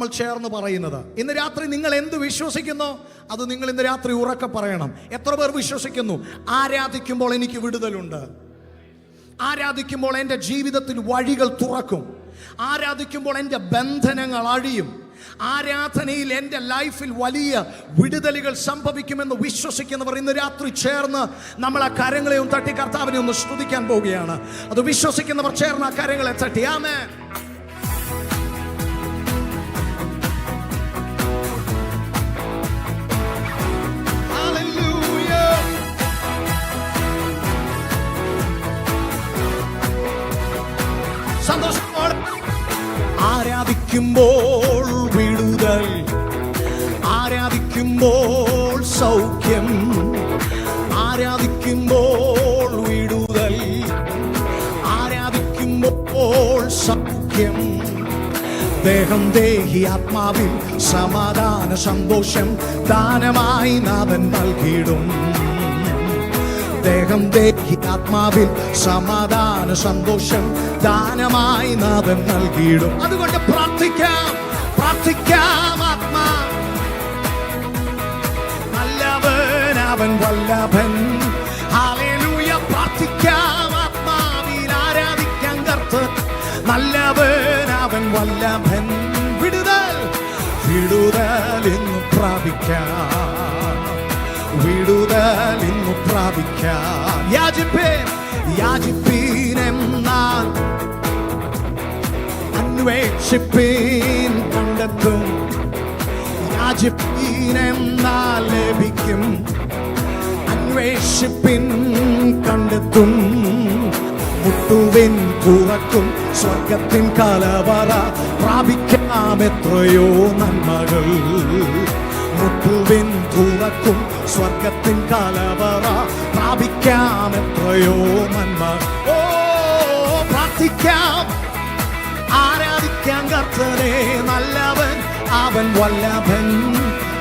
നമ്മൾ ചേർന്ന് പറയുന്നത്. ഇന്ന് രാത്രി നിങ്ങൾ എന്ത് വിശ്വസിക്കുന്നോ അത് നിങ്ങൾ ഇന്ന് രാത്രി ഉറക്കെ പറയണം. എത്ര പേർ വിശ്വസിക്കുന്നു? ആരാധിക്കുമ്പോൾ എനിക്ക് വിടുതലുണ്ട്, ആരാധിക്കുമ്പോൾ എൻ്റെ ജീവിതത്തിൽ വഴികൾ തുറക്കും, ആരാധിക്കുമ്പോൾ എൻ്റെ ബന്ധനങ്ങൾ അഴിയും, ആരാധനയിൽ എൻ്റെ ലൈഫിൽ വലിയ വിടുതലുകൾ സംഭവിക്കുമെന്ന് വിശ്വസിക്കുന്നവർ ഇന്ന് രാത്രി ചേർന്ന് നമ്മൾ ആ കരങ്ങളെയും തട്ടി കർത്താവിനെ ഒന്ന് സ്തുതിക്കാൻ പോവുകയാണ്. അത് വിശ്വസിക്കുന്നവർ ചേർന്ന് ആ കരങ്ങളെ തട്ടി ആമേൻ. സന്തോഷത്തോടെ ആരാധിക്കുമ്പോൾ വിടുതൽ, ആരാധിക്കുമ്പോൾ സൗഖ്യം, ആരാധിക്കുമ്പോൾ വിടുതൽ, ആരാധിക്കുമ്പോൾ സൗഖ്യം. ദേഹം ദേഹി ആത്മാവിൽ സമാധാന സന്തോഷം ദാനമായി നാഥൻ നൽകിയിടും. ദേഹം ദേഹി ആത്മാവിൽ സമാധാന സന്തോഷം ദാനമായി നാഥൻ നൽകിയിടും. അതുകൊണ്ട് പ്രാർത്ഥിക്കാം, പ്രാർത്ഥിക്കാം. ആത്മാ നല്ലവൻ, അവൻ വല്ലഭൻ. ഹല്ലേലൂയ. പ്രാർത്ഥിക്കാം. ആത്മാവിൽ ആരാധിക്കാൻ കർത്തൻ നല്ലവൻ, അവൻ വല്ലഭൻ. വിടുതൽ, വിടുതൽ ഇന്ന് പ്രാപിക്കാം, വിടുതൽ ഇന്ന് പ്രാപിക്കാം. യാചിപ്പേൻ, യാചിപ്പീൻ എന്നാൽ അന്വേഷിപ്പീൻ കണ്ടെത്തും. യാചിപ്പീൻ എന്നാൽ ലഭിക്കും, അന്വേഷിപ്പിൻ കണ്ടെത്തും. മുട്ടുവിൻ തുറക്കും സ്വർഗത്തിൻ കലവറ പ്രാപിക്കാം എത്രയോ നന്മകൾ. മുട്ടുവിൻ തുറക്കും സ്വർഗത്തിൻ കലവറ പ്രാപിക്കാം എത്രയോ നന്മ. ഓ പ്രാർത്ഥിക്കാം, ആരാധിക്കാം കർത്തനെ നല്ലവൻ, അവൻ വല്ലഭൻ.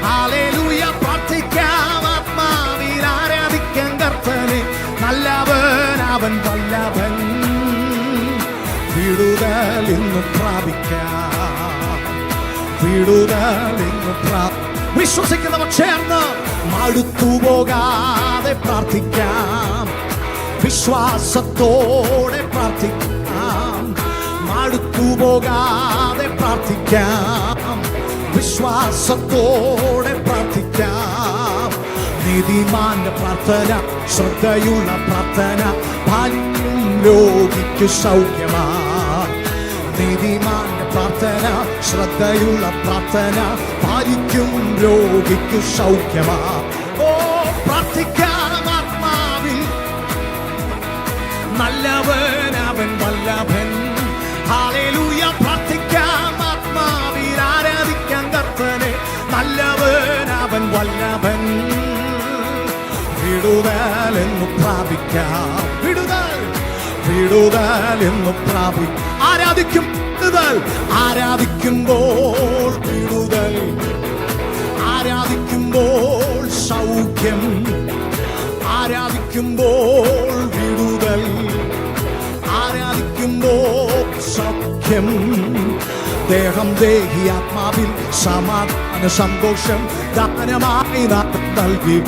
ഹല്ലേലൂയ. പ്രാർത്ഥിക്കാം. ആത്മാവിൽ ആരാധിക്കാം കർത്തനെ നല്ലവൻ, അവൻ വല്ലഭൻ. വിടുതൽ ഇന്ന് പ്രാപിക്കാം, വിടുതൽ ഇന്ന് വിശ്വസിക്കുന്നവർ ചേർന്ന് മടുത്തുപോകാതെ പ്രാർത്ഥിക്കാം, വിശ്വാസത്തോടെ പ്രാർത്ഥിക്കാം. മടുത്തുപോകാതെ പ്രാർത്ഥിക്കാം, വിശ്വാസത്തോടെ പ്രാർത്ഥിക്കാം. നീതിമാന്റെ പ്രാർത്ഥന, ശ്രദ്ധയുള്ള പ്രാർത്ഥന പാലിക്കും രോഗിക്കു സൗഖ്യമാ. നീതിമാന്റെ പ്രാർത്ഥന, ശ്രദ്ധയുള്ള പ്രാർത്ഥന പാലിക്കും രോഗിക്കു സൗഖ്യമാ. ഓ പ്രാർത്ഥിക്കാം. ആത്മാവിൽ നല്ലവൻ, അവൻ വല്ലഭൻ. ഹല്ലേലൂയ. പ്രാർത്ഥിക്കാം. ആത്മാവിൽ ആരാധിക്കാൻ കർത്തനെ നല്ലവൻ, അവൻ വല്ലഭൻ. വിടുതൽ എന്ന് പ്രാപിക്കാം, വിടുതൽ, വിടുതൽ എന്ന് പ്രാപിക്കാം. ആരാധിക്കും വിടുതൽ, ആരാധിക്കുമ്പോൾ വിടുതൽ, ആരാധിക്കുമ്പോൾ സൗഖ്യം, ആരാധിക്കുമ്പോൾ വിടുതൽ, ആരാധിക്കുമ്പോൾ സൗഖ്യം. ദേഹം ദേഹി ആത്മാവിൽ സമാധാന സന്തോഷം ദാനമായി നാഥൻ നൽകി.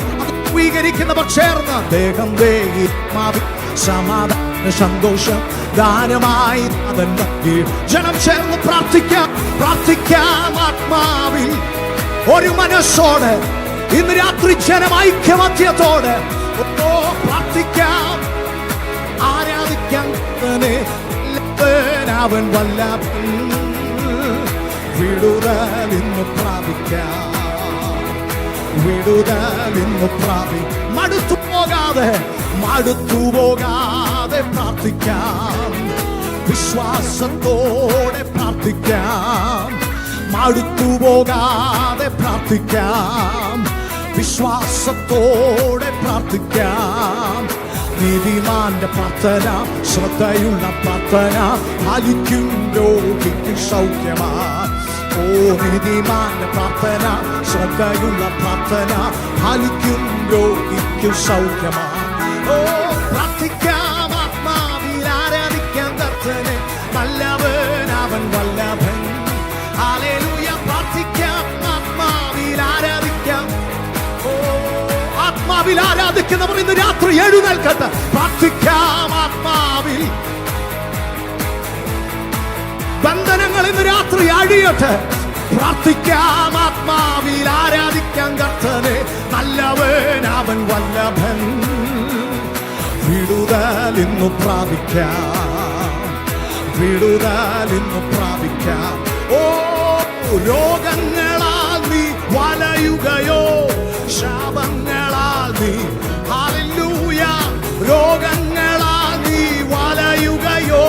സ്വീകരിക്കുന്നവർ ചേർന്ന് ദേഹം ദേഹി ആത്മാവിൽ സമാധാന സന്തോഷം ദാനമായി നാഥൻ നൽകി. ജനം ചേർന്ന് പ്രാർത്ഥിക്കാം, പ്രാർത്ഥിക്കാം. ആത്മാവിൽ ഒരു മനസ്സോടെ ഇന്ന് രാത്രി ജനം ഐക്യമത്യത്തോടെ പ്രാർത്ഥിക്കാം, ആരാധിക്കാൻ അവൻ വല്ലഭൻ. വിടുതൽ ഇന്ന് പ്രാപിക്കാം, വിടുതൽ ഇന്ന് പ്രാപിക്കാം. മടുത്തുപോകാതെ, മടുത്തുപോകാതെ പ്രാർത്ഥിക്കാം, വിശ്വാസത്തോടെ പ്രാർത്ഥിക്കാം. മടുത്തുപോകാതെ പ്രാർത്ഥിക്കാം, വിശ്വാസത്തോടെ പ്രാർത്ഥിക്കാം. നീതിമാന്റെ പ്രാർത്ഥന, ശ്രദ്ധയുള്ള പ്രാർത്ഥന പാലിക്കും രോഗിക്ക് സൗഖ്യമാ. ഓ നീതിമാന്റെ പ്രാർത്ഥന, ശ്രദ്ധയുള്ള പ്രാർത്ഥന പാലിക്കും രോഗിക്ക് സൗഖ്യമാ. ഓ പ്രാർത്ഥിക്കാം. ആത്മാവിൽ ആരാധിക്കാൻ കർത്തനെ നല്ലവൻ, അവൻ വല്ലഭൻ. ഹല്ലേലൂയ. ആത്മാവിൽ ആരാധിക്കുന്നവർ ഇന്ന് രാത്രി എഴുന്നേൽക്കട്ടെ. പ്രാർത്ഥിക്കാം ആത്മാവിൽ. ബന്ധനങ്ങൾ ഇന്ന് രാത്രി അഴിയട്ടെ. പ്രാർത്ഥിക്കാം ആത്മാവിൽ. ആരാധിക്കാം കർത്തനെ. നല്ലവൻ അവൻ വല്ലഭൻ. വിടുതൽ ഇന്നു പ്രാപിക്കാം. വിടുതൽ ഇന്നു പ്രാപിക്കാം. ഓ രോഗങ്ങളാൽ നീ വലയുകയോ, ശാപങ്ങളാൽ നീ ഹല്ലേലൂയ, രോഗങ്ങളാൽ നീ വലയുകയോ,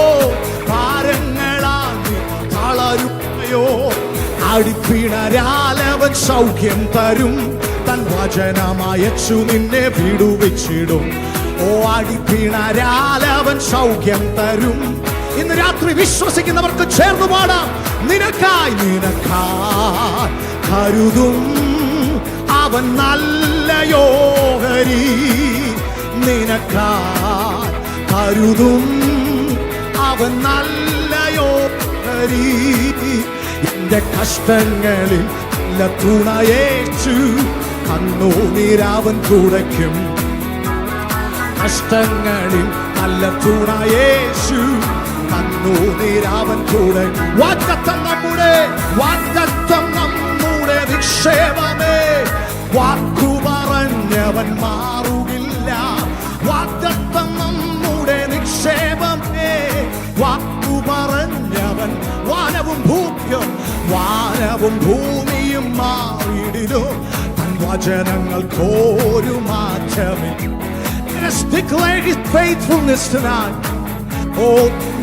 ഭാരങ്ങളാൽ നീ തളരുകയോ, അടിപ്പിണരാലവൻ സൗഖ്യം തരും. തൻ വചനമയച്ചു നിന്നെ വിടുവിച്ചിടും. ഓ അടിപ്പിണരാലവൻ സൗഖ്യം തരും. ഇന്ന് രാത്രി വിശ്വസിക്കുന്നവർക്ക് ചേർന്ന് പാടാം. നിനക്കായി നിനക്കായി കരുതും അവൻ നല്ലയോഹരി. നിനക്കായി കരുതും അവൻ നല്ലയോഹരി. എന്റെ കഷ്ടങ്ങളിൽ നല്ല തുണയേച്ചു. കണ്ണുനീരവൻ തുടയ്ക്കും. കഷ്ടങ്ങളിൽ നല്ല തുണയേശു. കണ്ണുനീരവൻ കൂടെ. വാഗ്ദത്തം നമ്മുടെ, വാഗ്ദത്തം നമ്മുടെ നിക്ഷേപമേ. വാക്കു പറഞ്ഞവൻ മാറുകില്ല. വാഗ്ദത്തം നമ്മുടെ നിക്ഷേപമേ. വാക്കു പറഞ്ഞവൻ. വാനവും ഭൂമിയും വാനവും ഭൂമിയും മാറിയിടും. തൻ വചനങ്ങൾക്കൊരു മാറ്റമില്ല. Let's declare his faithfulness tonight. ഓ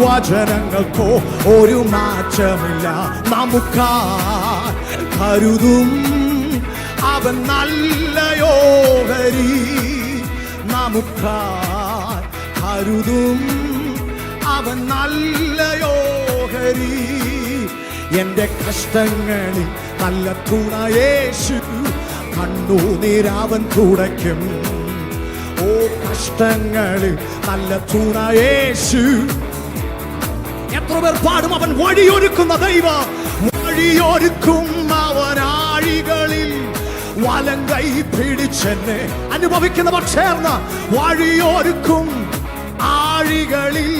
വചനങ്ങൾക്കോ ഒരു മാറ്റമില്ല. നമുക്കായി കരുതും അവൻ നല്ലയോഹരി. നമുക്കായി കരുതും അവൻ നല്ലയോഹരി. എന്റെ കഷ്ടങ്ങളിൽ നല്ല തുണയേശു. കണ്ണുനീരവൻ തുടയ്ക്കും. ഓ കഷ്ടങ്ങളിൽ നല്ല തുണയേശു. എത്ര പേർ പാടും അവൻ വഴിയൊരുക്കുന്ന ദൈവം. വഴിയൊരുക്കും അവൻ ആഴികളിൽ. വലം കൈ പിടിച്ചെന്നെ അനുഭവിക്കുന്നവർ ചേർന്ന്. വഴിയൊരുക്കും ആഴികളിൽ.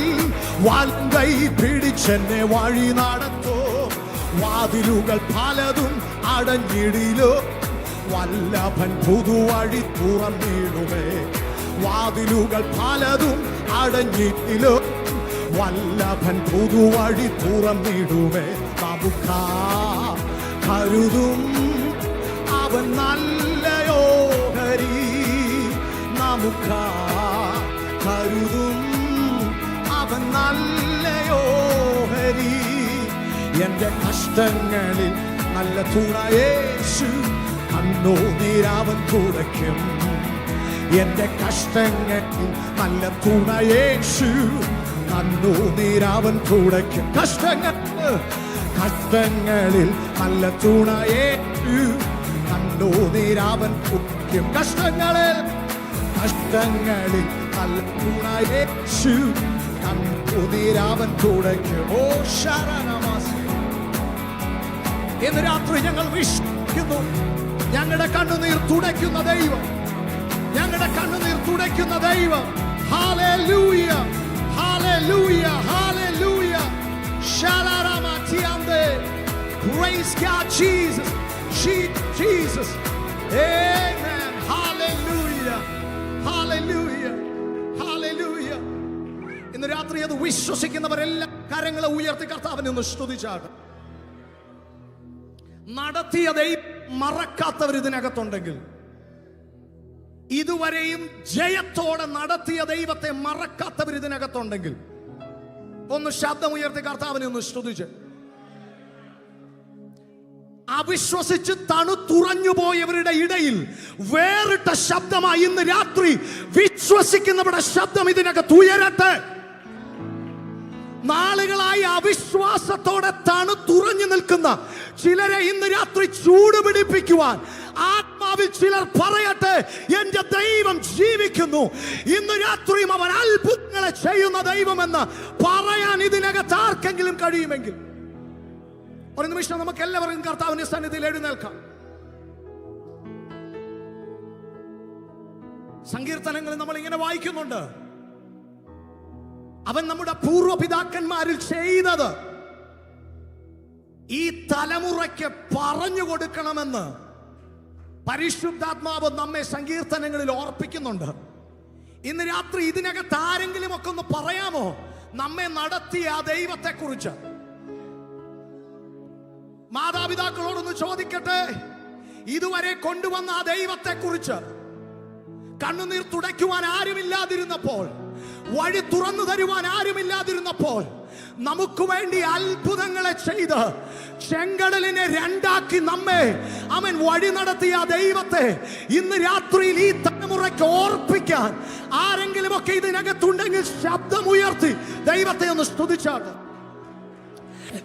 വലം കൈ പിടിച്ചെന്നെ വഴി നടത്തോ. വാതിലുകൾ പലതും അടഞ്ഞിടിലോ. വല്ലഭൻ പുതുവഴി തുറന്നിടുമേ. വാതിലുകൾ പലതും അടഞ്ഞിട്ടിലോ. വല്ലഭൻ പുതുവഴി തുറന്നിടുമേ. നമുക്കായി കരുതും അവൻ നല്ലയോഹരി. നമുക്കായി കരുതും അവൻ നല്ലയോഹരി. എന്റെ കഷ്ടങ്ങളിൽ നല്ല തുണയേശു. കണ്ണുനീരവൻ തുടയ്ക്കും. എന്റെ കഷ്ടങ്ങളിൽ നല്ല തുണയേശു. കണ്ണുനീരവൻ തുടയ്ക്കും. കഷ്ടങ്ങളിൽ നല്ല തുണയേശു. കണ്ണുനീരവൻ തുടയ്ക്കും. കഷ്ടങ്ങളിൽ നല്ല തുണയേശു. കണ്ണുനീരവൻ തുടയ്ക്കും. ഓ ശരണമാസി. ഇന്ന് രാത്രി ഞങ്ങൾ വിശ്വസിക്കുന്നു. ഞങ്ങളുടെ കണ്ണുനീർ തുടയ്ക്കുന്ന ദൈവം. ഞങ്ങളുടെ കണ്ണുനീർ തുടയ്ക്കുന്ന ദൈവം. Hallelujah, hallelujah, hallelujah. ശാലാരാമാറ്റിയാന്തേ. Praise God, Jesus, Jesus. Amen. Hallelujah, hallelujah, hallelujah. ഇന്ന് രാത്രി അത് വിശ്വസിക്കുന്നവരെല്ലാം കരങ്ങളെ ഉയർത്തി കർത്താവിനെ ഒന്ന് സ്തുതിച്ചാട്ടെ. നടത്തിയ ദൈവം മറക്കാത്തവർ ഇതിനകത്തുണ്ടെങ്കിൽ, ഇതുവരെയും ജയത്തോടെ നടത്തിയ ദൈവത്തെ മറക്കാത്തവർ ഇതിനകത്തുണ്ടെങ്കിൽ, ഒന്ന് ശബ്ദമുയർത്തി കർത്താവിനെ ഒന്ന് സ്തുതിച്ച്. അവിശ്വസിച്ച് തണുത്തുറഞ്ഞു പോയവരുടെ ഇടയിൽ വേറിട്ട ശബ്ദമായി ഇന്ന് രാത്രി വിശ്വസിക്കുന്നവരുടെ ശബ്ദം ഇതിനകത്ത് ഉയരട്ടെ. നാളുകളായി അവിശ്വാസത്തോടെ തണുത്തുറഞ്ഞു നിൽക്കുന്ന ചിലരെ ഇന്ന് രാത്രി ചൂടുപിടിപ്പിക്കുവാൻ ആത്മാവിൽ ചിലർ പറയട്ടെ, എന്റെ ദൈവം ജീവിക്കുന്നു, ഇന്ന് രാത്രിയും അവൻ അത്ഭുതങ്ങളെ ചെയ്യുന്ന ദൈവമെന്ന് പറയാൻ ഇതിനകത്ത് ആർക്കെങ്കിലും കഴിയുമെങ്കിൽ ഒരു നിമിഷം നമുക്ക് എല്ലാവർക്കും കർത്താവിന്റെ സന്നിധിയിൽ എഴുന്നേൽക്കാം. സങ്കീർത്തനങ്ങളിൽ നമ്മൾ ഇങ്ങനെ വായിക്കുന്നുണ്ട്, അവൻ നമ്മുടെ പൂർവ്വപിതാക്കന്മാരിൽ ചെയ്തത് ഈ തലമുറയ്ക്ക് പറഞ്ഞു കൊടുക്കണമെന്ന് പരിശുദ്ധാത്മാവ് നമ്മെ സങ്കീർത്തനങ്ങളിൽ ഓർപ്പിക്കുന്നുണ്ട്. ഇന്ന് രാത്രി ഇതിനകത്ത് ആരെങ്കിലും ഒക്കെ ഒന്ന് പറയാമോ നമ്മെ നടത്തിയ ആ ദൈവത്തെ കുറിച്ച്? മാതാപിതാക്കളോടൊന്ന് ചോദിക്കട്ടെ, ഇതുവരെ കൊണ്ടുവന്ന ആ ദൈവത്തെ കുറിച്ച്. കണ്ണുനീർ തുടയ്ക്കുവാൻ ആരുമില്ലാതിരുന്നപ്പോൾ, വഴി തുറന്നു തരുവാൻ ആരുമില്ലാതിരുന്നപ്പോൾ, നമുക്ക് വേണ്ടി അത്ഭുതങ്ങളെ ചെയ്ത് ചെങ്കടലിനെ രണ്ടാക്കി നമ്മെ അവൻ വഴി നടത്തിയ ദൈവത്തെ ഇന്ന് രാത്രിയിൽ ഈ തലമുറയ്ക്ക് ഓർപ്പിക്കാൻ ആരെങ്കിലും ഒക്കെ ഇതിനകത്തുണ്ടെങ്കിൽ ശബ്ദമുയർത്തി ദൈവത്തെ ഒന്ന് സ്തുതിച്ചാട്ടെ.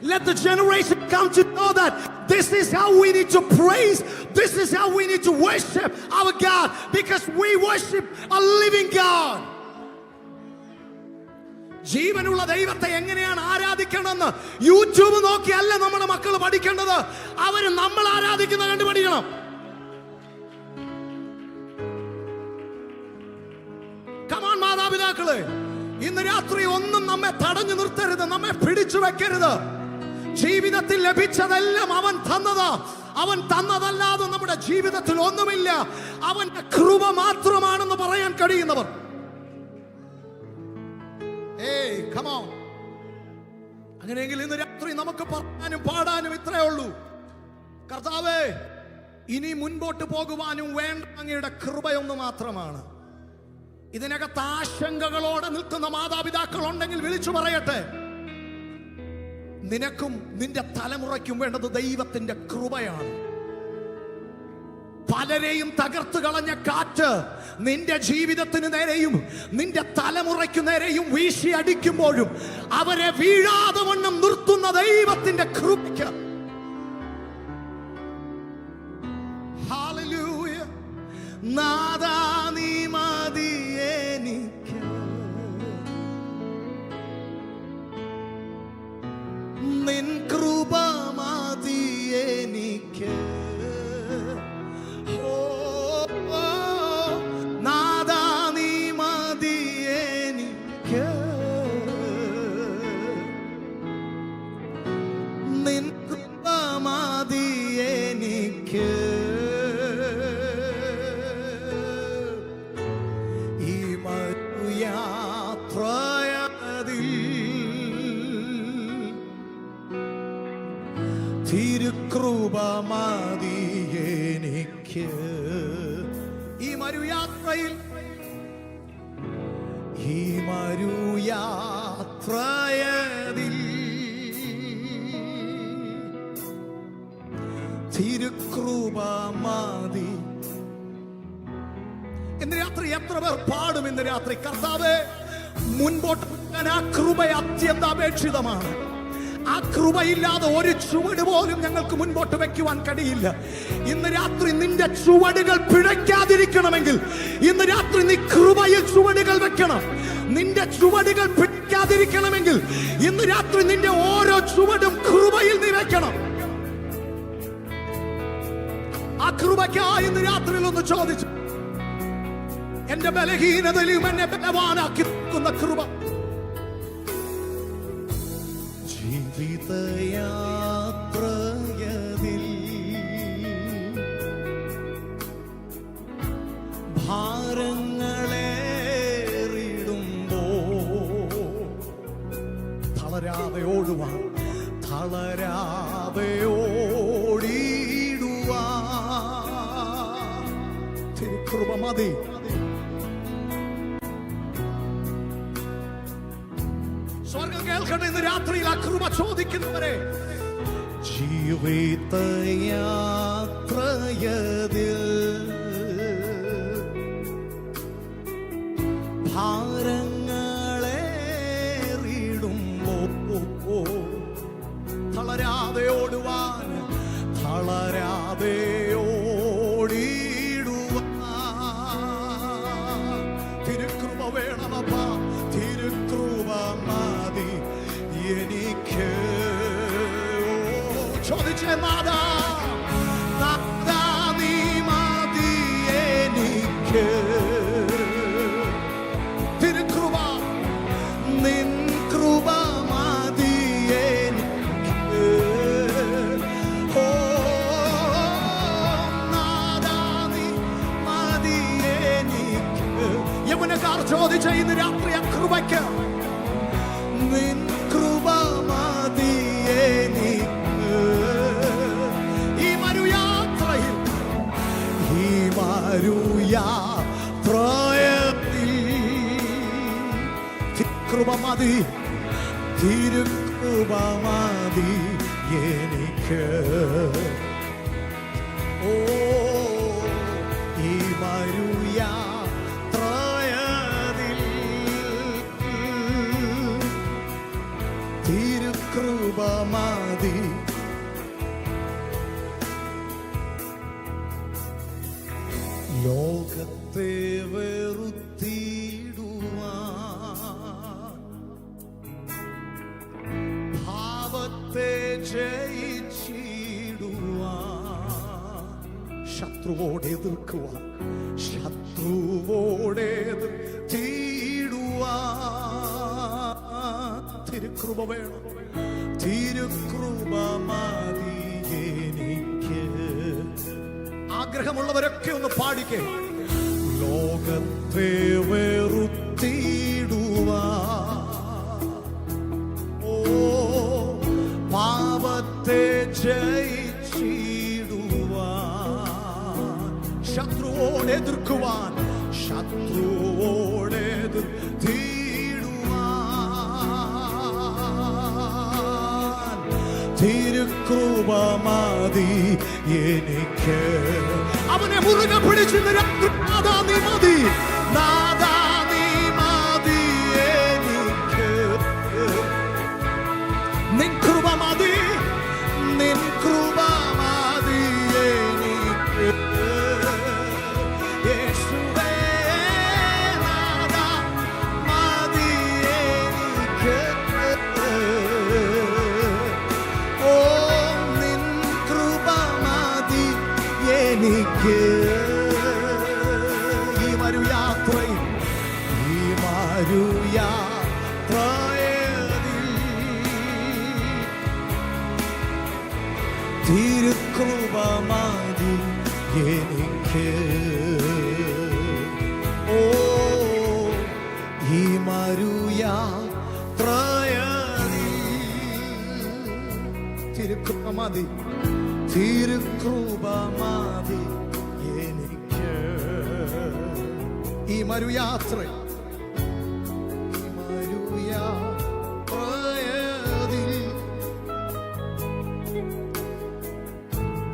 Let the generation come to know that this is how we need to praise, this is how we need to worship our God, because we worship a living God. ജീവനുള്ള ദൈവത്തെ എങ്ങനെയാണ് ആരാധിക്കണമെന്ന് യൂട്യൂബ് നോക്കിയല്ല നമ്മുടെ മക്കൾ പഠിക്കേണ്ടത്, അവര് നമ്മൾ ആരാധിക്കുന്ന കണ്ടു പഠിക്കണം. കമാൺ മാതാപിതാക്കളെ, ഇന്ന് രാത്രി ഒന്നും നമ്മെ തടഞ്ഞു നിർത്തരുത്, നമ്മെ പിടിച്ചു വെക്കരുത്. ജീവിതത്തിൽ ലഭിച്ചതെല്ലാം അവൻ തന്നതാ. അവൻ തന്നതല്ലാതെ നമ്മുടെ ജീവിതത്തിൽ ഒന്നുമില്ല. അവന്റെ കൃപ മാത്രമാണെന്ന് പറയാൻ കഴിയുന്നവർ, അങ്ങനെയെങ്കിൽ ഇന്ന് രാത്രി നമുക്ക് പറയാനും പാടാനും ഇത്രയേ ഉള്ളൂ. കർത്താവേ, ഇനി മുൻപോട്ട് പോകുവാനും വേണ്ട അങ്ങയുടെ കൃപയൊന്നു മാത്രമാണ്. ഇതിനകത്ത് ആശങ്കകളോടെ നിൽക്കുന്ന മാതാപിതാക്കൾ ഉണ്ടെങ്കിൽ വിളിച്ചു പറയട്ടെ, നിനക്കും നിന്റെ തലമുറയ്ക്കും വേണ്ടത് ദൈവത്തിന്റെ കൃപയാണ്. പലരെയും തകർത്ത് കളഞ്ഞ കാറ്റ് നിന്റെ ജീവിതത്തിന് നേരെയും നിന്റെ തലമുറയ്ക്ക് നേരെയും വീശി അടിക്കുമ്പോഴും അവരെ വീഴാതെ വണ്ണം നിർത്തുന്ന ദൈവത്തിന്റെ കൃപയ്ക്ക് ഹല്ലേലൂയ. നാഥാ നീ മതി എനിക്ക്, നിൻ കൃപ മതി എനിക്ക്. തിരുകൃപ മതി എനിക്ക്. ഈ മരുയാത്രയിൽ, ഈ മരുയാത്രയതിൽ തിരുകൃപ മതി. ഇന്ന് രാത്രി എത്ര പേർ പാടും? ഇന്ന് രാത്രി കർത്താവേ, മുൻപോട്ട് പോകാൻ ആ കൃപ അത്യന്താപേക്ഷിതമാണ്. ആ കൃപയില്ലാതെ ഒരു ചുവട് പോലും ഞങ്ങൾക്ക് മുൻപോട്ട് വെക്കുവാൻ കഴിയില്ല. ഇന്ന് രാത്രി നിന്റെ ചുവടുകൾ പിഴയ്ക്കാതിരിക്കണമെങ്കിൽ ഇന്ന് രാത്രി നീ കൃപയിൽ ചുവടുകൾ വെക്കണം. നിന്റെ ചുവടുകൾ പിഴയ്ക്കാതിരിക്കണമെങ്കിൽ ഇന്ന് രാത്രി നിന്റെ ഓരോ ചുവടും കൃപയിൽ നീ വെക്കണം. ആ കൃപയ്ക്കായി ഇന്ന് രാത്രിയിൽ ഒന്ന് ചോദിച്ചു, എന്റെ ബലഹീനതയിലും എന്നെ ബലവാനാക്കി നിൽക്കുന്ന കൃപ. ജീവിതയാത്രയതിൽ ഭാരങ്ങളേറിടുമ്പോ തളരാതെ ഓടുവാൻ, തളരാതെ ഓടിടുവാൻ തിരുകൃപ മതി. സ്വർഗ്ഗം കേൾക്കട്ടെ ഇന്ന് രാത്രിയിൽ ആ കൃപ ചോദിക്കുന്നവരെ. ജീവിതയാത്രയതിൽ ഭാരങ്ങളേറിടുമ്പോ തളരാതെ ഓടുവാൻ, തളരാതെ ഓടിടുവാൻ തിരുകൃപ വേണമപ്പാ. തിരുകൃപ മതി എനിക്ക്. ചോദിച്ചേ, നാഥാ നാഥാ നീ മതി എനിക്ക്. ചോദിച്ച ഇന്ന് രാത്രി ആ കൃപയ്ക്ക്, നിൻ കൃപ മതി എനിക്ക് ഈ മരുയാത്രയിൽ, ഈ മരുയാത്രയിൽ കൃപ മതി, തിരുകൃപ മതി എനിക്ക്. ഓ ഈ മരുയാത്രയിൽ തിരുകൃപ മതി. ലോകത്തെ വെറുത്തിടുവാൻ, ഭാവത്തെ ജയിച്ചിടുവാൻ, ശത്രുവോട് എതിർക്കുവാൻ, ശത്രുവോട് എതിർത്തിടുവാൻ തിരുകൃപ വേണം, തിരുകൃപ മതി എനിക്ക്. ആഗ്രഹമുള്ളവരൊക്കെ ഒന്ന് പാടിക്കേ. ലോകത്തെ വെറുത്തിടുവാൻ, ഓ പാപത്തെ ജയിച്ചിടുവാൻ, ശത്രുവോട് എതിർക്കുവാൻ, ശത്രുവോട് എതിർത്തിടുവാൻ തിരുകൃപ മതി എനിക്ക്. അവനെ മുറുകെ പിടിച്ച് നാദാ നീ മതി, നാദാ നീ മതി എനിക്ക്. നിൻ കൃപ മതി, നിൻ കൃപ മതി എനിക്ക്. യേശുവേ നാദാ മതി എനിക്ക്. ഓ നിൻ കൃപ മതി എനിക്ക്. ഈ മരുയാത്രയിൽ, ഈ മരുയാത്രയിൽ തിരുകൃപ മതി എനിക്ക്. ഓ ഈ മരുയാത്രയിൽ തിരുകൃപ മതി, തിരുകൃപ മതി എനിക്ക്. ഈ മരുയാത്രയിൽ, ഈ മരുയാത്രയിൽ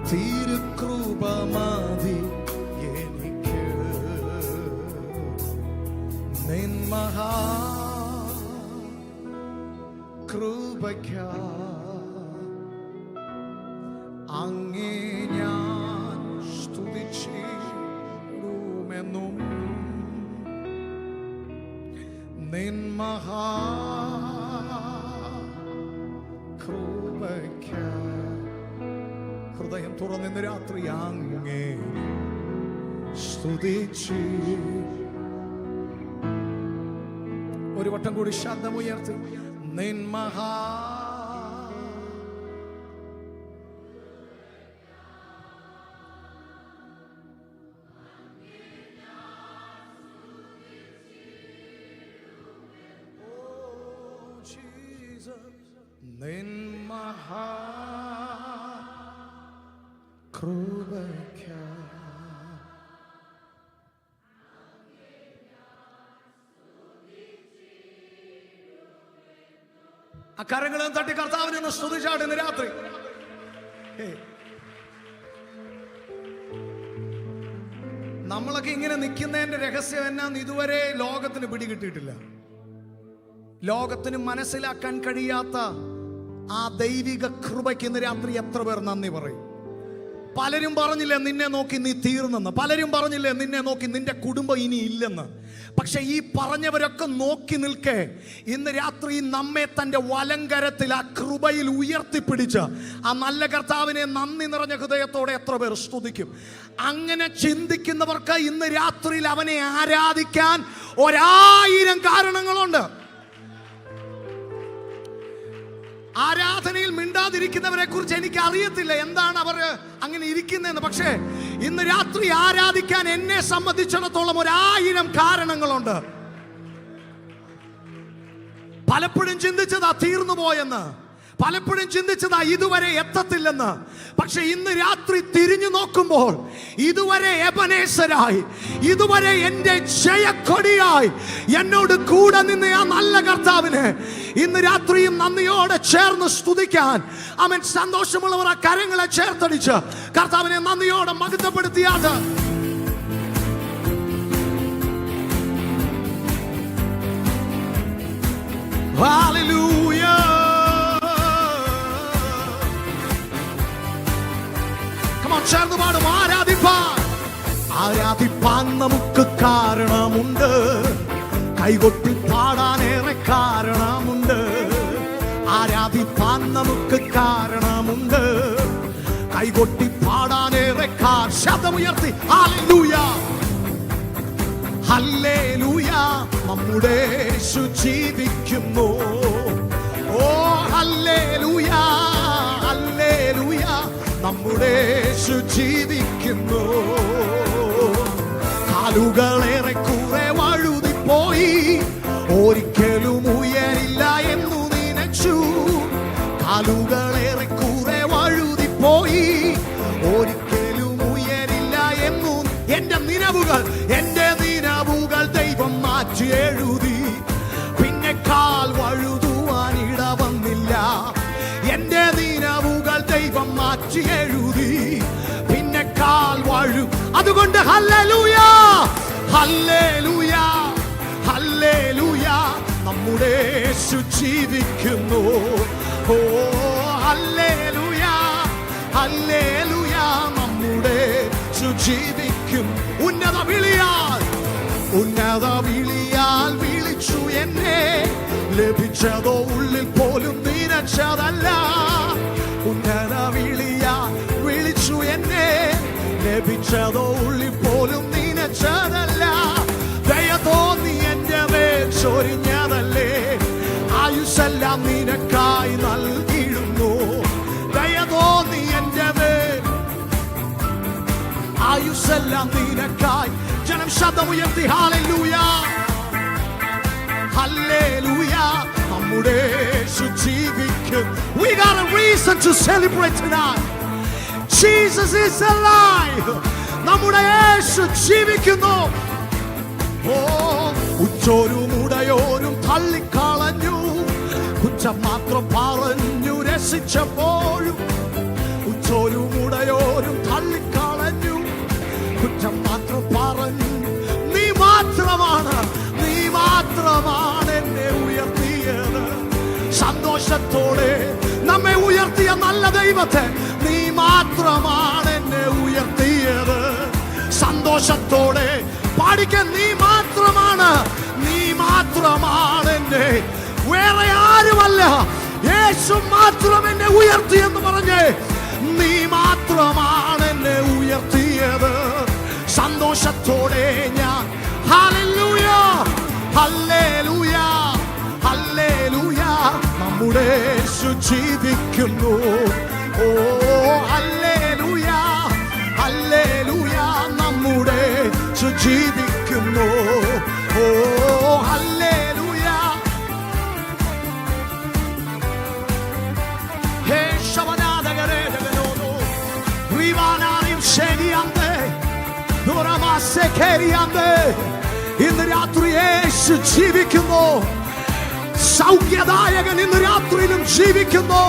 തിരുകൃപ മതി എനിക്ക്. നിൻ മഹാ കൃപയ്ക്കായി അങ്ങേ ഞാൻ സ്തുതിച്ചിടുമെന്നും, നിൻ മഹാ കൃപയ്ക്കായി. ഹൃദയം തുറന്നിന്ന് രാത്രി അങ്ങേ സ്തുതിച്ച് ഒരു വട്ടം കൂടി ശബ്ദമുയർത്തി, നിൻ മഹാ നിൻ മഹാ കൃപയ്ക്കായി. ആ കരങ്ങളും തട്ടി കർത്താവിനെ ഒന്ന് സ്തുതിച്ചാട്ട് ഇന്ന് രാത്രി. നമ്മളൊക്കെ ഇങ്ങനെ നിൽക്കുന്നതിന്റെ രഹസ്യം എന്നാന്ന് ഇതുവരെ ലോകത്തിന് പിടികിട്ടിയിട്ടില്ല. ലോകത്തിന് മനസ്സിലാക്കാൻ കഴിയാത്ത ആ ദൈവിക കൃപയ്ക്ക് ഇന്ന് രാത്രി എത്ര പേർ നന്ദി പറയും? പലരും പറഞ്ഞില്ലേ നിന്നെ നോക്കി നീ തീർന്നെന്ന്, പലരും പറഞ്ഞില്ലേ നിന്നെ നോക്കി നിന്റെ കുടുംബം ഇനി ഇല്ലെന്ന്. പക്ഷെ ഈ പറഞ്ഞവരൊക്കെ നോക്കി നിൽക്കെ ഇന്ന് രാത്രി നമ്മെ തൻ്റെ വലങ്കരത്തിൽ ആ കൃപയിൽ ഉയർത്തിപ്പിടിച്ച് ആ നല്ല കർത്താവിനെ നന്ദി നിറഞ്ഞ ഹൃദയത്തോടെ എത്ര പേർ സ്തുതിക്കും? അങ്ങനെ ചിന്തിക്കുന്നവർക്ക് ഇന്ന് രാത്രിയിൽ അവനെ ആരാധിക്കാൻ 1000 കാരണങ്ങളുണ്ട്. ആരാധനയിൽ മിണ്ടാതിരിക്കുന്നവരെ കുറിച്ച് എനിക്ക് അറിയത്തില്ല എന്താണ് അവർ അങ്ങനെ ഇരിക്കുന്നതെന്ന്. പക്ഷേ ഇന്ന് രാത്രി ആരാധിക്കാൻ എന്നെ സംബന്ധിച്ചിടത്തോളം 1000 കാരണങ്ങളുണ്ട്. പലപ്പോഴും ചിന്തിച്ചതാ തീർന്നു പോയെന്ന്, പലപ്പോഴും ചിന്തിച്ചതാ ഇതുവരെ എത്തത്തില്ലെന്ന്. പക്ഷെ ഇന്ന് രാത്രി തിരിഞ്ഞു നോക്കുമ്പോൾ ഇതുവരെ എബനേസരായി, ഇതുവരെ എൻ്റെ ജയക്കൊടിയായി എന്നോട് കൂടെ നിന്ന് ആ നല്ല കർത്താവിനെ ഇന്ന് രാത്രിയും നന്ദിയോടെ ചേർന്ന് സ്തുതിക്കാൻ, അവൻ സന്തോഷമുള്ളവർ ആ കരങ്ങളെ ചേർത്തടിച്ച് കർത്താവിനെ നന്ദിയോടെ മഹത്വപ്പെടുത്തിയാട്ട്. Hallelujah. Come on, ചേർന്ന് പാടും. ആരാധിപ്പാൻ നമുക്ക് കാരണമുണ്ട്, കൈകൊട്ടി പാടാനേറെ കാരണമുണ്ട്. ആരാധിപ്പാൻ നമുക്ക് കാരണമുണ്ട്, കൈകൊട്ടി പാടാനേറെ ശബ്ദമുയർത്തി ഹല്ലേലൂയ ഹല്ലേലൂയ. നമ്മുടെ യേശു ജീവിക്കുന്നു. ഓ ഹല്ലേലൂയ ഹല്ലേലൂയ, നമ്മുടെ യേശു ജീവിക്കുന്നു. കാലുകളേറെ കുറെ വഴുതിപ്പോയി, ഒരിക്കലും ഉയരില്ല എന്നു നനച്ചു. കാലുകളേറെ കുറെ വഴുതിപ്പോയി, ഒരിക്കലും ഉയരില്ല എന്നു എന്റെ നിലവുകൾ ദൈവം മാറ്റി എഴുതി. പിന്നെ കാൽ വഴുതുവാൻ ഇട വന്നില്ല. എന്റെ നിലവുകൾ ദൈവം മാറ്റി എഴുതി, പിന്നെ കാൽ അതുകൊണ്ട് ഹല്ലേലൂയ ഹല്ലേലൂയ ഹല്ലേലൂയ, നമ്മുടെ യേശു ജീവിക്കുന്നു. ഓ ഹല്ലേലൂയ ഹല്ലേലൂയ, നമ്മുടെ യേശു ജീവിക്കും. ഉന്നത വിളിയാൽ വിളിച്ചു എന്നെ, ലഭിച്ചതോ ഉള്ളിൽ പോലും നിനച്ചതല്ല. ഉന്നത വിളിയാൽ വിളിച്ചു എന്നെ, ലഭിച്ചതോ ഉള്ളിൽ പോലും നിനച്ചതല്ല. ദയ തോന്നി എന്റെ മേൽ ചൊരിഞ്ഞതല്ലേ, ആയുസ്സെല്ലാം നിനക്കായി നൽകിയിരുന്നു. ദയ തോന്നി എന്റെ മേൽ ആയുസ്സെല്ലാം നിനക്കായി. ജനം ശബ്ദമുയർത്തി ഹല്ലേലൂയ ഹല്ലേലൂയ, നമ്മുടെ യേശു ജീവിക്കും. We got a reason to celebrate tonight. Jesus is alive. നമ്മുടെ യേശു ജീവിക്കുന്നു. ഓ ഉച്ചോരും ഉടയോരും തള്ളിക്കളഞ്ഞു, കുറ്റം മാത്രം പറഞ്ഞു രസിച്ചപ്പോഴും. ഉച്ചോരും ഉടയോരും തള്ളിക്കളഞ്ഞു, കുറ്റം മാത്രം പറഞ്ഞു. നീ മാത്രമാണ് എന്നെ ഉയർത്തിയത്. സന്തോഷത്തോടെ നമ്മെ ഉയർത്തിയ നല്ല ദൈവത്തെ, നീ മാത്രമാണ് എന്നെ ഉയർത്തിയത്. സന്തോഷത്തോടെ പാടിക്കാൻ, നീ മാത്രമാണ് എന്നെ, വേറെ ആരുമല്ല, യേശു മാത്രം എന്നെ ഉയർത്തിയെന്ന് പറഞ്ഞേ. നീ മാത്രമാണ് എന്നെ ഉയർത്തിയത്. സന്തോഷത്തോടെ ഞാൻ ഹല്ലേലൂയ ഹല്ലേലൂയ ഹല്ലേലൂയ, നമ്മുടെ യേശു ജീവിക്കുന്നു. ഓ ഹല്ലേലൂയ ഹല്ലേലൂയ, നമ്മുടെ യേശു ജീവിക്കുന്നു. ഓ ഹല്ലേലൂയ. ഹേ ശബനാദഗരേദഗനോനോ റിവാനാനിം ശരിയന്തേ ദുരമാസേകരിയന്തേ. ഇന്ന് രാത്രി യേശു ജീവിക്കുന്നു. സൗഖ്യദായകൻ ഇന്ന് രാത്രിയിലും ജീവിക്കുന്നു.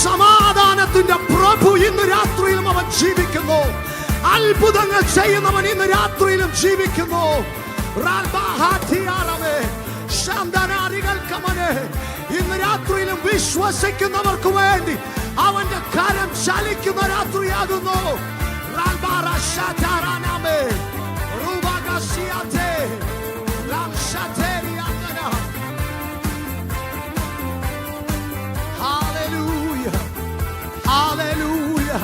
സമാധാനത്തിന്റെ പ്രഭു ഇന്ന് രാത്രിയിലും അവൻ ജീവിക്കുന്നു. അത്ഭുതങ്ങൾ ചെയ്യുന്നവൻ ഇന്ന് രാത്രിയിലും ജീവിക്കുന്നു. ഇന്ന് രാത്രിയിലും വിശ്വസിക്കുന്നവർക്ക് വേണ്ടി അവന്റെ കരം ചലിക്കുന്ന രാത്രിയാകുന്നു. Hallelujah, hallelujah,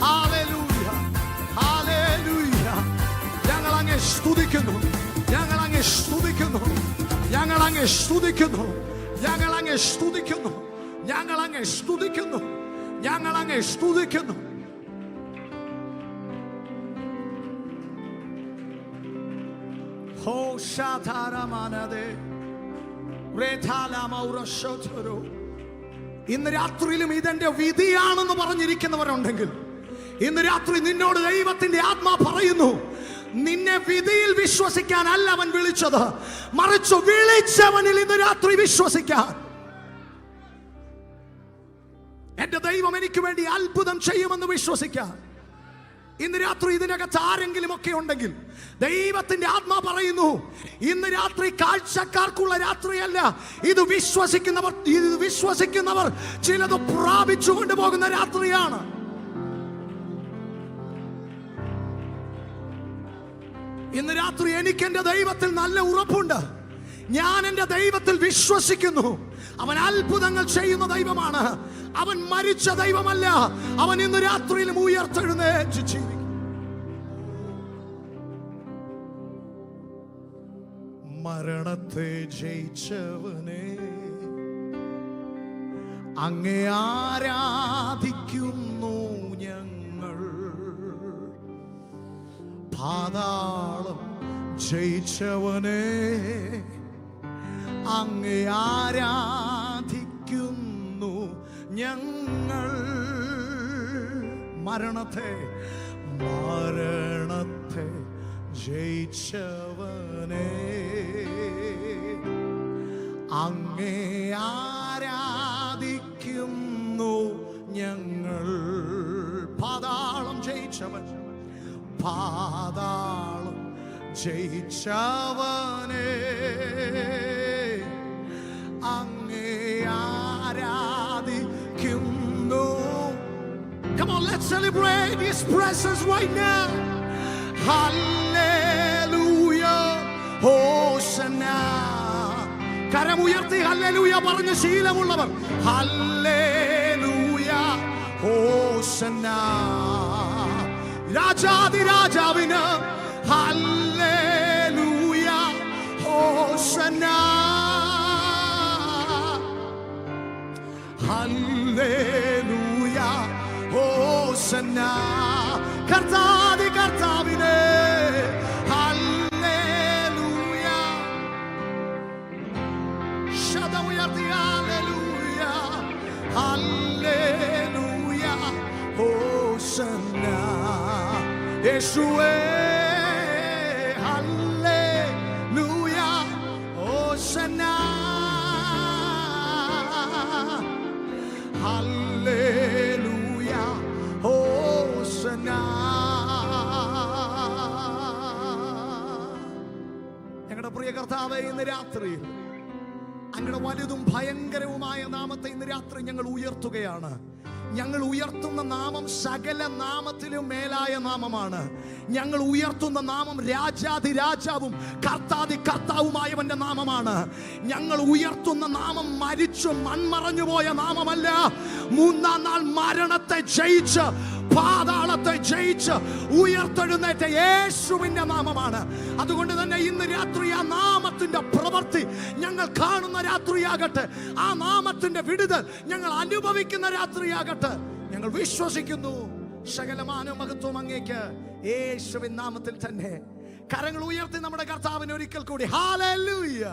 hallelujah, hallelujah. ഞങ്ങൾ അങ്ങേ സ്തുതിക്കുന്നു, ഞങ്ങൾ അങ്ങേ സ്തുതിക്കുന്നു, ഞങ്ങൾ അങ്ങേ സ്തുതിക്കുന്നു, ഞങ്ങൾ അങ്ങേ സ്തുതിക്കുന്നു, ഞങ്ങൾ അങ്ങേ സ്തുതിക്കുന്നു, ഞങ്ങൾ അങ്ങേ സ്തുതിക്കുന്നു. ഹോ ശാധാരമാനദേ ഇന്ന് രാത്രിയിലും ഇതെന്റെ വിധിയാണെന്ന് പറഞ്ഞിരിക്കുന്നവരുണ്ടെങ്കിൽ, ഇന്ന് രാത്രി നിന്നോട് ദൈവത്തിന്റെ ആത്മാ പറയുന്നു, നിന്നെ വിധിയിൽ വിശ്വസിക്കാനല്ല അവൻ വിളിച്ചത്, മറിച്ച് വിളിച്ചവനിൽ ഇന്ന് രാത്രി വിശ്വസിക്കാൻ. എന്റെ ദൈവം എനിക്ക് വേണ്ടി അത്ഭുതം ചെയ്യുമെന്ന് വിശ്വസിക്കാൻ. ഇന്ന് രാത്രി ഇതിനകത്ത് ആരെങ്കിലും ഒക്കെ ഉണ്ടെങ്കിൽ ദൈവത്തിന്റെ ആത്മാ പറയുന്നു, ഇന്ന് രാത്രി കാഴ്ചക്കാർക്കുള്ള രാത്രിയല്ല, ഇത് വിശ്വസിക്കുന്നവർ ചിലത് പ്രാപിച്ചു കൊണ്ടുപോകുന്ന രാത്രിയാണ്. ഇന്ന് രാത്രി എനിക്ക് എന്റെ ദൈവത്തിൽ നല്ല ഉറപ്പുണ്ട്. ഞാൻ എന്റെ ദൈവത്തിൽ വിശ്വസിക്കുന്നു. അവൻ അത്ഭുതങ്ങൾ ചെയ്യുന്ന ദൈവമാണ്. അവൻ മരിച്ച ദൈവമല്ല. അവൻ ഇന്ന് രാത്രിയിലും ഉയർത്തെഴുന്നേറ്റ് ജീവിക്കും. മരണത്തെ ജയിച്ചവനെ അങ്ങേ ആരാധിക്കുന്നു ഞങ്ങൾ. പാതാളം ജയിച്ചവനെ അങ്ങേ ആരാധിക്കുന്നു ഞങ്ങൾ. മരണത്തെ ജയിച്ചവനെ അങ്ങേ ആരാധിക്കുന്നു ഞങ്ങൾ. പാതാളം ജയിച്ചവൻ, പാതാളം ജയിച്ചവനെ അങ്ങേ ആരാധിക്കുന്നു. Come on, let's celebrate His presence right now. Hallelujah, Hosanna. കരമുയർത്തി ഹല്ലേലൂയ പറഞ്ഞ ശീലമുള്ളവർ, ഹല്ലേലൂയ ഹോസന്ന. രാജാതിരാജാവിന് ഹല്ലേലൂയ ഹോസന്ന, ഹല്ലേലൂയ ഹോസന്ന. കർത്താതി കർത്താവിനെ ഹല്ലേലൂയ. ശബ്ദമുയർത്തി ഹല്ലേലൂയ, ഹല്ലേലൂയ ഹോസന്ന. യേശുവേ ഹല്ലേലൂയ ഹോസന്ന, ഹല്ലേലൂയ ഹോസന്ന. ഞങ്ങളുടെ പ്രിയ കർത്താവേ, ഇന്ന് രാത്രി അങ്ങയുടെ വലുതും ഭയങ്കരവുമായ നാമത്തെ ഇന്ന് രാത്രി ഞങ്ങൾ ഉയർത്തുകയാണ്. ഞങ്ങൾ ഉയർത്തുന്ന നാമം സകല നാമത്തിലും മേലായ നാമമാണ്. ഞങ്ങൾ ഉയർത്തുന്ന നാമം രാജാതിരാജാവും കർത്താതി കർത്താവുമായവന്റെ നാമമാണ്. ഞങ്ങൾ ഉയർത്തുന്ന നാമം മരിച്ചു മൺമറഞ്ഞു പോയ നാമമല്ല, മൂന്നാം നാൾ മരണത്തെ ജയിച്ച് പാതാളത്തെ ജയിച്ച് ഉയർത്തെഴുന്നേറ്റ യേശുവിന്റെ നാമമാണ്. അതുകൊണ്ട് തന്നെ ഇന്ന് രാത്രി ആ നാമത്തിന്റെ പ്രവൃത്തി ഞങ്ങൾ കാണുന്ന രാത്രിയാകട്ടെ, ആ നാമത്തിന്റെ വിടുതൽ ഞങ്ങൾ അനുഭവിക്കുന്ന രാത്രിയാകട്ടെ. ഞങ്ങൾ വിശ്വസിക്കുന്നു. സകലമാന മഹത്വം അങ്ങേക്ക് യേശുവിൻ നാമത്തിൽ തന്നെ. കരങ്ങൾ ഉയർത്തി നമ്മുടെ കർത്താവിന് ഒരിക്കൽ കൂടി ഹല്ലേലൂയ.